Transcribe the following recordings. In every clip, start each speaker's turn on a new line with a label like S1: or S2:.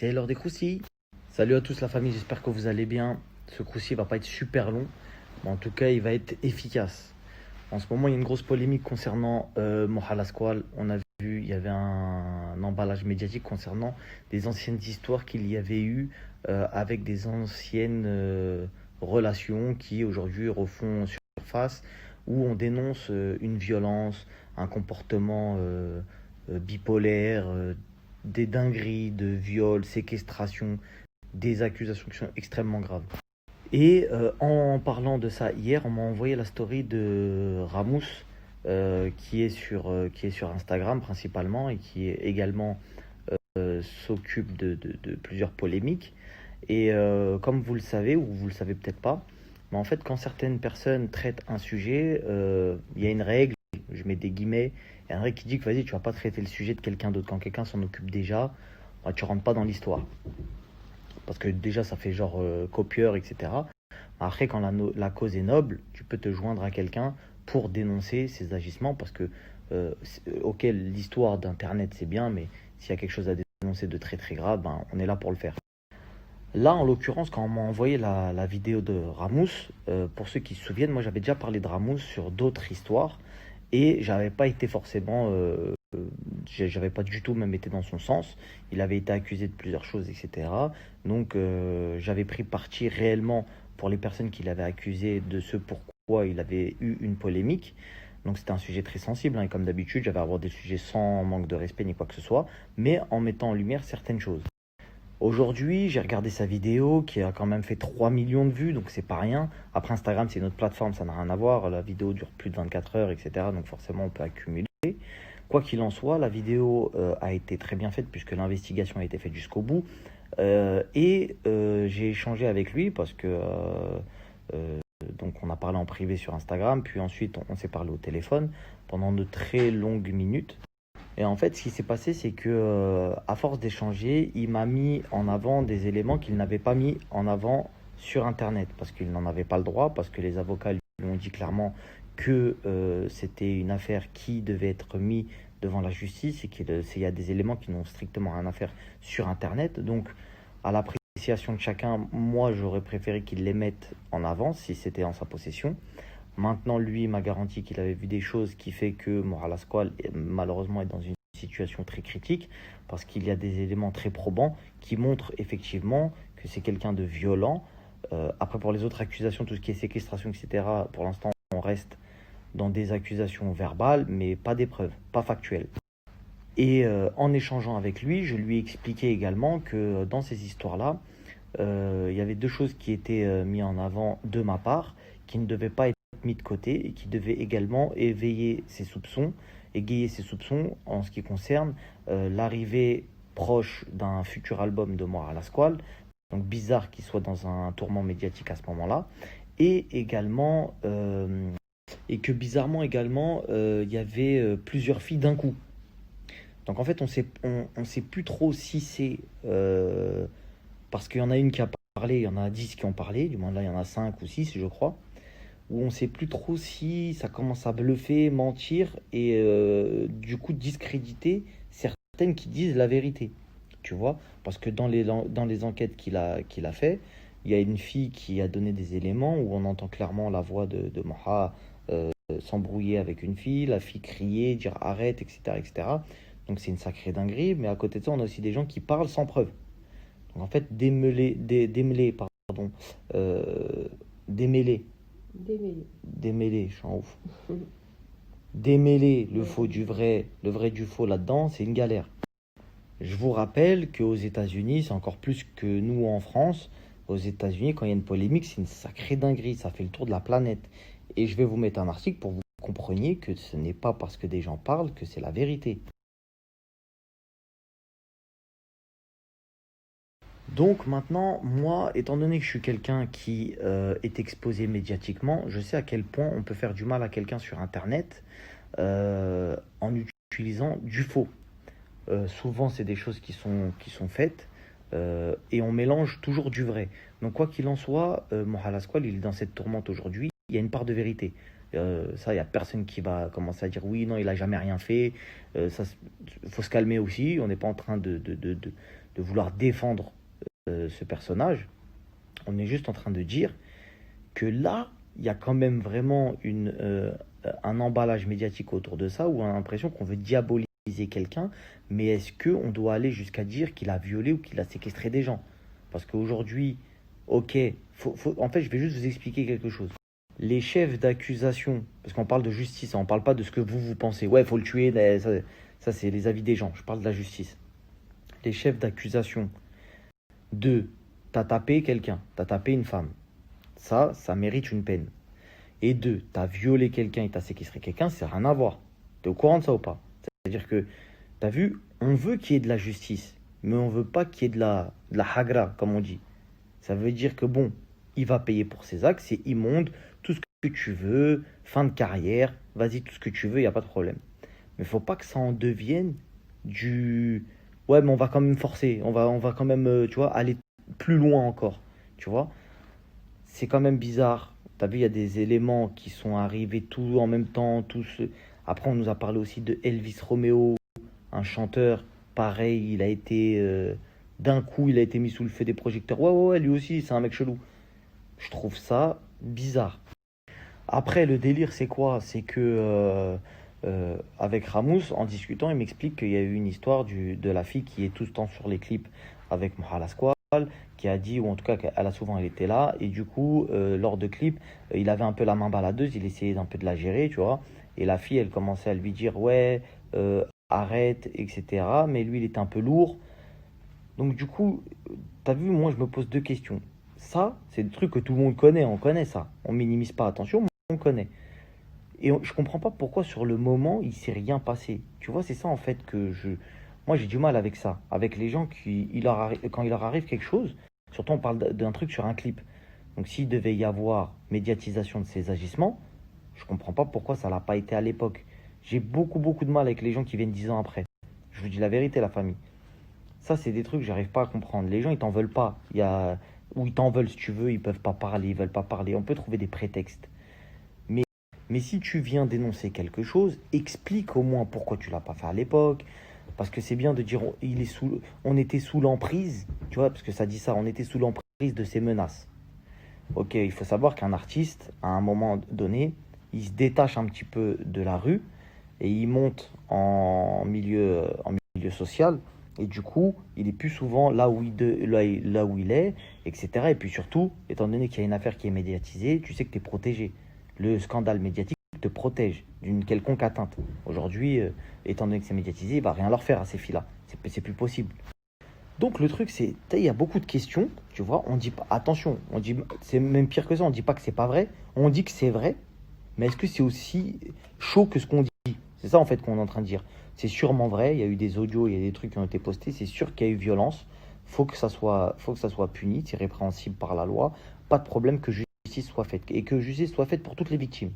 S1: C'est l'heure des croustilles. Salut à tous la famille, j'espère que vous allez bien. Ce croustilles va pas être super long, mais en tout cas il va être efficace. En ce moment il y a une grosse polémique concernant Mohamed Squal. On a vu, il y avait un emballage médiatique concernant des anciennes histoires qu'il y avait eu avec des anciennes relations qui aujourd'hui refont surface, où on dénonce une violence, un comportement bipolaire, des dingueries de viol, séquestration, des accusations qui sont extrêmement graves. Et en parlant de ça hier, on m'a envoyé la story de Ramous, qui est sur Instagram principalement et qui est également s'occupe de plusieurs polémiques. Et comme vous le savez, ou vous le savez peut-être pas, mais en fait, quand certaines personnes traitent un sujet, il y a une règle, je mets des guillemets, il y a une règle qui dit que vas-y, tu vas pas traiter le sujet de quelqu'un d'autre. Quand quelqu'un s'en occupe déjà, bah, tu rentres pas dans l'histoire. Parce que déjà, ça fait genre copieur, etc. Après, quand la cause est noble, tu peux te joindre à quelqu'un pour dénoncer ses agissements. Parce que, ok, l'histoire d'Internet, c'est bien, mais s'il y a quelque chose à dénoncer de très très grave, ben, on est là pour le faire. Là, en l'occurrence, quand on m'a envoyé la vidéo de Ramous, pour ceux qui se souviennent, moi j'avais déjà parlé de Ramous sur d'autres histoires et j'avais pas été forcément, j'avais pas du tout même été dans son sens. Il avait été accusé de plusieurs choses, etc. Donc j'avais pris parti réellement pour les personnes qu'il avait accusées de ce pourquoi il avait eu une polémique. Donc c'était un sujet très sensible, hein, et comme d'habitude, j'avais abordé le sujet sans manque de respect ni quoi que ce soit, mais en mettant en lumière certaines choses. Aujourd'hui, j'ai regardé sa vidéo qui a quand même fait 3 millions de vues, donc c'est pas rien. Après, Instagram, c'est une autre plateforme, ça n'a rien à voir. La vidéo dure plus de 24 heures, etc. Donc forcément, on peut accumuler. Quoi qu'il en soit, la vidéo a été très bien faite puisque l'investigation a été faite jusqu'au bout. Et j'ai échangé avec lui parce que donc on a parlé en privé sur Instagram, puis ensuite on s'est parlé au téléphone pendant de très longues minutes. Et en fait, ce qui s'est passé, c'est que à force d'échanger, il m'a mis en avant des éléments qu'il n'avait pas mis en avant sur Internet, parce qu'il n'en avait pas le droit, parce que les avocats lui ont dit clairement que c'était une affaire qui devait être mise devant la justice et qu'il y a des éléments qui n'ont strictement rien à faire sur Internet. Donc, à l'appréciation de chacun, moi, j'aurais préféré qu'il les mette en avant si c'était en sa possession. Maintenant, lui m'a garanti qu'il avait vu des choses qui fait que Moral Asqual, malheureusement, est dans une situation très critique parce qu'il y a des éléments très probants qui montrent effectivement que c'est quelqu'un de violent. Après, pour les autres accusations, tout ce qui est séquestration, etc., pour l'instant, on reste dans des accusations verbales, mais pas des preuves, pas factuelles. Et en échangeant avec lui, je lui ai expliqué également que dans ces histoires-là, il y avait deux choses qui étaient mises en avant de ma part, qui ne devaient pas être mis de côté et qui devaient également égayer ses soupçons en ce qui concerne l'arrivée proche d'un futur album de Moral Asqual. Donc bizarre qu'il soit dans un tourment médiatique à ce moment-là. Et également, et que bizarrement également, il y avait plusieurs filles d'un coup. Donc en fait, on sait plus trop si c'est parce qu'il y en a une qui a parlé, il y en a 10 qui ont parlé, du moins là il y en a 5 ou 6 je crois, où on sait plus trop si ça commence à bluffer, mentir et du coup discréditer certaines qui disent la vérité, tu vois, parce que dans les enquêtes qu'il a fait, il y a une fille qui a donné des éléments où on entend clairement la voix de Moha s'embrouiller avec une fille, la fille crier, dire arrête, etc., etc. Donc c'est une sacrée dinguerie, mais à côté de ça, on a aussi des gens qui parlent sans preuve. Donc en fait, euh, démêler,
S2: Démêlé.
S1: démêler, je suis en ouf. Démêler le
S2: Ouais.
S1: faux du vrai, le vrai du faux là-dedans, c'est une galère. Je vous rappelle qu'aux États-Unis, c'est encore plus que nous en France. Aux États-Unis, quand il y a une polémique, c'est une sacrée dinguerie. Ça fait le tour de la planète. Et je vais vous mettre un article pour que vous compreniez que ce n'est pas parce que des gens parlent que c'est la vérité. Donc maintenant, moi, étant donné que je suis quelqu'un qui est exposé médiatiquement, je sais à quel point on peut faire du mal à quelqu'un sur Internet en utilisant du faux. Souvent, c'est des choses qui sont faites et on mélange toujours du vrai. Donc quoi qu'il en soit, Mohamed Asqual, il est dans cette tourmente aujourd'hui. il y a une part de vérité. Ça, il n'y a personne qui va commencer à dire oui, non, il n'a jamais rien fait. Faut se calmer aussi. On n'est pas en train de vouloir défendre ce personnage. On est juste en train de dire que là, il y a quand même vraiment un emballage médiatique autour de ça, où on a l'impression qu'on veut diaboliser quelqu'un, mais est-ce qu'on doit aller jusqu'à dire qu'il a violé ou qu'il a séquestré des gens? Parce qu'aujourd'hui, ok, en fait, je vais juste vous expliquer quelque chose. Les chefs d'accusation, parce qu'on parle de justice, on ne parle pas de ce que vous pensez. Ouais, il faut le tuer, ça c'est les avis des gens, je parle de la justice. Les chefs d'accusation de t'as tapé quelqu'un, t'as tapé une femme, ça mérite une peine. Et deux, t'as violé quelqu'un et t'as séquestré quelqu'un, c'est rien à voir. T'es au courant de ça ou pas? C'est-à-dire que, t'as vu, on veut qu'il y ait de la justice, mais on veut pas qu'il y ait de la hagra, comme on dit. Ça veut dire que bon, il va payer pour ses actes, c'est immonde, tout ce que tu veux, fin de carrière, vas-y, tout ce que tu veux, il n'y a pas de problème. Mais il faut pas que ça en devienne du... Ouais, mais on va quand même forcer, on va quand même, tu vois, aller plus loin encore, tu vois. C'est quand même bizarre. T'as vu, il y a des éléments qui sont arrivés tout en même temps, tous... Après, on nous a parlé aussi de Elvis Romeo, un chanteur, pareil, il a été... d'un coup, il a été mis sous le feu des projecteurs. Ouais, ouais, ouais, lui aussi, c'est un mec chelou. Je trouve ça bizarre. Après, le délire, c'est quoi? C'est que avec Ramous, en discutant, il m'explique qu'il y a eu une histoire de la fille qui est tout le temps sur les clips avec Mohala Squal, qui a dit, ou en tout cas, qu'elle a souvent elle était là, et du coup, lors de clips, il avait un peu la main baladeuse, il essayait un peu de la gérer, tu vois, et la fille, elle commençait à lui dire, ouais, arrête, etc. Mais lui, il était un peu lourd. Donc du coup, t'as vu, moi je me pose deux questions. Ça, c'est des trucs que tout le monde connaît, on connaît ça. On minimise pas, attention, mais on connaît. Et je comprends pas pourquoi sur le moment, il s'est rien passé. Tu vois, c'est ça en fait que je... Moi j'ai du mal avec ça. Avec les gens qui, quand il leur arrive quelque chose, surtout on parle d'un truc sur un clip. Donc s'il devait y avoir médiatisation de ces agissements, je comprends pas pourquoi ça l'a pas été à l'époque. J'ai beaucoup beaucoup de mal avec les gens qui viennent 10 ans après. Je vous dis la vérité, la famille. Ça, c'est des trucs que j'arrive pas à comprendre. Les gens, ils t'en veulent pas. Ou ils t'en veulent si tu veux, ils peuvent pas parler, ils veulent pas parler. On peut trouver des prétextes. Mais, mais si tu viens dénoncer quelque chose, explique au moins pourquoi tu l'as pas fait à l'époque. Parce que c'est bien de dire on était sous l'emprise, tu vois, parce que ça dit ça, on était sous l'emprise de ces menaces. Ok, il faut savoir qu'un artiste, à un moment donné, il se détache un petit peu de la rue et il monte en milieu social. Et du coup, il est plus souvent là où il est, etc. Et puis surtout, étant donné qu'il y a une affaire qui est médiatisée, tu sais que tu es protégé. Le scandale médiatique te protège d'une quelconque atteinte. Aujourd'hui, étant donné que c'est médiatisé, il va rien leur faire à ces filles-là. C'est plus possible. Donc le truc, c'est, il y a beaucoup de questions, tu vois. On dit pas, attention, on dit, c'est même pire que ça. On dit pas que c'est pas vrai. On dit que c'est vrai, mais est-ce que c'est aussi chaud que ce qu'on dit? C'est ça en fait qu'on est en train de dire. C'est sûrement vrai, il y a eu des audios, il y a des trucs qui ont été postés, c'est sûr qu'il y a eu violence. Faut que ça soit puni, c'est répréhensible par la loi. Pas de problème que justice soit faite et que justice soit faite pour toutes les victimes.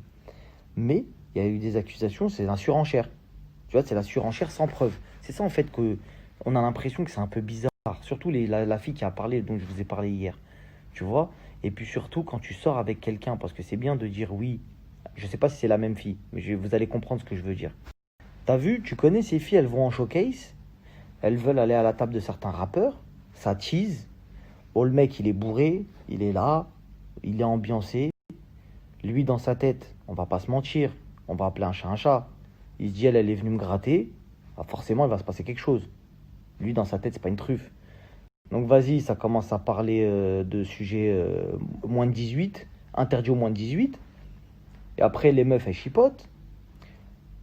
S1: Mais il y a eu des accusations, c'est la surenchère. Tu vois, c'est la surenchère sans preuve. C'est ça en fait que on a l'impression que c'est un peu bizarre. Surtout la fille qui a parlé, dont je vous ai parlé hier. Tu vois? Et puis surtout quand tu sors avec quelqu'un, parce que c'est bien de dire oui. Je sais pas si c'est la même fille, mais vous allez comprendre ce que je veux dire. T'as vu, tu connais ces filles, elles vont en showcase, elles veulent aller à la table de certains rappeurs, ça tease. Oh, le mec, il est bourré, il est là, il est ambiancé. Lui, dans sa tête, on va pas se mentir, on va appeler un chat un chat. Il se dit, elle est venue me gratter, bah forcément, il va se passer quelque chose. Lui, dans sa tête, c'est pas une truffe. Donc vas-y, ça commence à parler de sujets moins de 18, interdit aux moins de 18. Et après, les meufs, elles chipotent.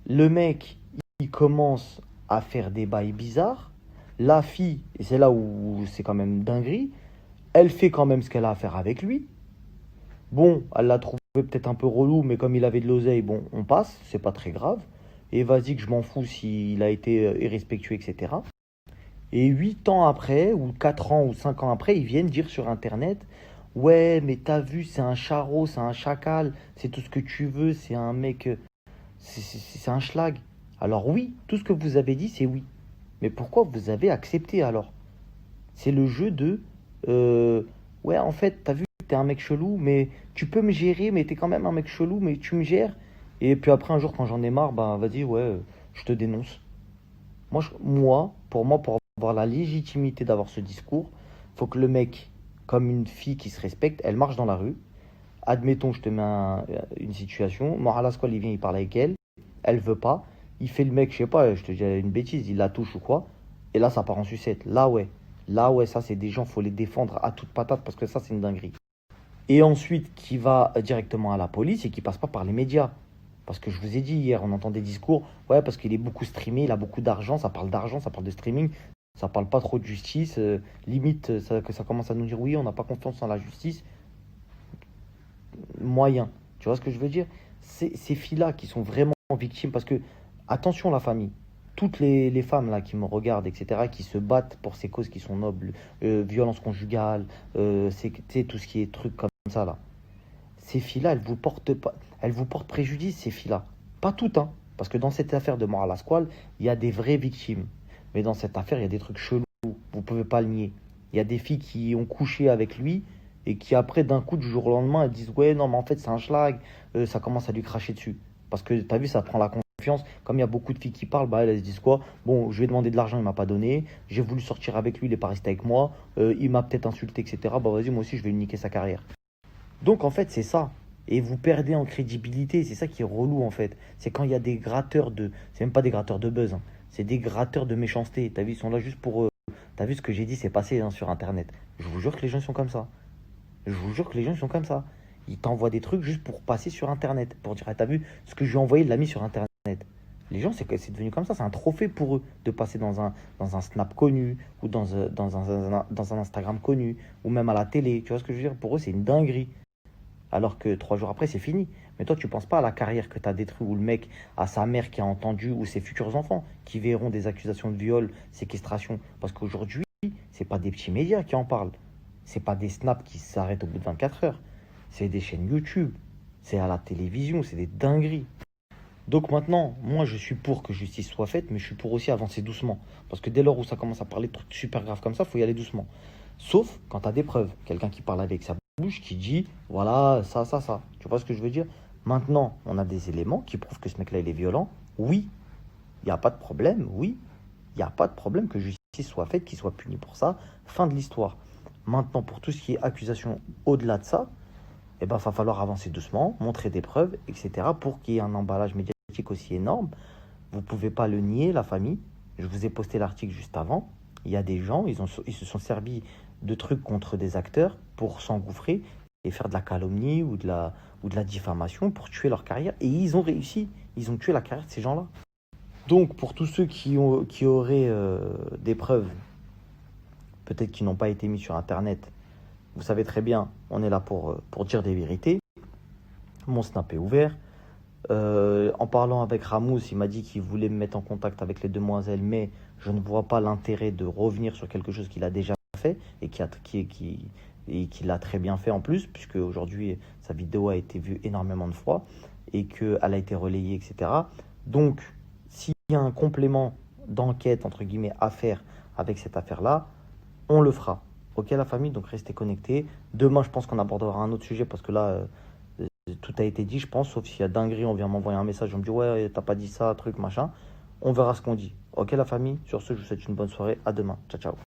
S1: Le mec, il commence à faire des bails bizarres. La fille, et c'est là où c'est quand même dinguerie, elle fait quand même ce qu'elle a à faire avec lui. Bon, elle l'a trouvé peut-être un peu relou, mais comme il avait de l'oseille, bon, on passe, c'est pas très grave. Et vas-y que je m'en fous s'il a été irrespectueux, etc. Et 8 ans après, ou 4 ans, ou 5 ans après, ils viennent dire sur Internet, ouais, mais t'as vu, c'est un charreau, c'est un chacal, c'est tout ce que tu veux, c'est un mec, c'est un schlag. Alors oui, tout ce que vous avez dit, c'est oui. Mais pourquoi vous avez accepté alors? C'est le jeu de, ouais, en fait, t'as vu, t'es un mec chelou, mais Tu peux me gérer, mais t'es quand même un mec chelou, mais tu me gères. Et puis après, un jour, quand j'en ai marre, bah vas-y, ouais, je te dénonce. Pour moi, pour avoir la légitimité d'avoir ce discours, faut que le mec, comme une fille qui se respecte, elle marche dans la rue. Admettons, je te mets une situation. Moral Asquale, il vient, il parle avec elle. Elle veut pas. Il fait le mec, je sais pas, je te dis une bêtise, il la touche ou quoi. Et là, ça part en sucette. Là, ouais. Là, ouais, ça, c'est des gens, faut les défendre à toute patate parce que ça, c'est une dinguerie. Et ensuite, qui va directement à la police et qui passe pas par les médias. Parce que je vous ai dit hier, on entend des discours, ouais, parce qu'il est beaucoup streamé, il a beaucoup d'argent, ça parle de streaming, ça parle pas trop de justice, limite que ça commence à nous dire oui, on n'a pas confiance en la justice, moyen. Tu vois ce que je veux dire? Ces filles-là qui sont vraiment victimes, parce que, attention la famille, toutes les femmes là qui me regardent, etc., qui se battent pour ces causes qui sont nobles, violence conjugale, tu sais, tout ce qui est trucs comme ça là. Ces filles-là, elles vous portent pas, elles vous portent préjudice, ces filles-là. Pas toutes, hein. Parce que dans cette affaire de Moral Asquale, il y a des vraies victimes. Mais dans cette affaire, il y a des trucs chelous. Vous pouvez pas le nier. Il y a des filles qui ont couché avec lui et qui après, d'un coup, du jour au lendemain, elles disent ouais, non, mais en fait, c'est un schlag. Ça commence à lui cracher dessus. Parce que t'as vu, ça prend la confiance. Comme il y a beaucoup de filles qui parlent, bah elles se disent quoi? Bon, je lui ai demandé de l'argent, il m'a pas donné. J'ai voulu sortir avec lui, il est pas resté avec moi. Il m'a peut-être insulté, etc. Bah vas-y, moi aussi, je vais lui niquer sa carrière. Donc en fait, c'est ça. Et vous perdez en crédibilité. C'est ça qui est relou en fait. C'est quand il y a des gratteurs de. C'est même pas des gratteurs de buzz, hein. C'est des gratteurs de méchanceté. T'as vu, ils sont là juste pour. T'as vu ce que j'ai dit, c'est passé hein, sur internet. Je vous jure que les gens sont comme ça. Je vous jure que les gens sont comme ça. Ils t'envoient des trucs juste pour passer sur internet. Pour dire, ah, t'as vu ce que je lui ai envoyé, il l'a mis sur internet. Les gens, c'est devenu comme ça. C'est un trophée pour eux de passer dans un Snap connu ou dans un Instagram connu ou même à la télé. Tu vois ce que je veux dire? Pour eux, c'est une dinguerie. Alors que 3 jours après, c'est fini. Mais toi, tu penses pas à la carrière que tu as détruite, ou le mec, à sa mère qui a entendu, ou ses futurs enfants, qui verront des accusations de viol, séquestration. Parce qu'aujourd'hui, c'est pas des petits médias qui en parlent. C'est pas des snaps qui s'arrêtent au bout de 24 heures. C'est des chaînes YouTube. C'est à la télévision, c'est des dingueries. Donc maintenant, moi je suis pour que justice soit faite, mais je suis pour aussi avancer doucement. Parce que dès lors où ça commence à parler de trucs super graves comme ça, il faut y aller doucement. Sauf quand tu as des preuves. Quelqu'un qui parle avec sa bouche, qui dit, voilà, ça, ça, ça. Tu vois ce que je veux dire? Maintenant, on a des éléments qui prouvent que ce mec-là, il est violent. Oui, il n'y a pas de problème. Oui, il n'y a pas de problème que justice soit faite, qu'il soit puni pour ça. Fin de l'histoire. Maintenant, pour tout ce qui est accusation au-delà de ça, eh ben, va falloir avancer doucement, montrer des preuves, etc. pour qu'il y ait un emballage médiatique aussi énorme. Vous ne pouvez pas le nier, la famille. Je vous ai posté l'article juste avant. Il y a des gens, ils se sont servis de trucs contre des acteurs pour s'engouffrer et faire de la calomnie ou de la diffamation pour tuer leur carrière. Et ils ont réussi. Ils ont tué la carrière de ces gens-là. Donc, pour tous ceux qui auraient des preuves, peut-être qui n'ont pas été mis sur Internet, vous savez très bien, on est là pour dire des vérités. Mon snap est ouvert. En parlant avec Ramous, il m'a dit qu'il voulait me mettre en contact avec les demoiselles, mais je ne vois pas l'intérêt de revenir sur quelque chose qu'il a déjà fait et qu'il a très bien fait en plus, puisque aujourd'hui sa vidéo a été vue énormément de fois et qu'elle a été relayée, etc. Donc, s'il y a un complément d'enquête, entre guillemets, à faire avec cette affaire-là, on le fera. Ok, la famille, donc restez connectés. Demain, je pense qu'on abordera un autre sujet parce que là, tout a été dit, je pense, sauf s'il y a dinguerie, on vient m'envoyer un message, on me dit ouais, t'as pas dit ça, truc, machin. On verra ce qu'on dit. Ok, la famille, sur ce, je vous souhaite une bonne soirée. À demain. Ciao, ciao.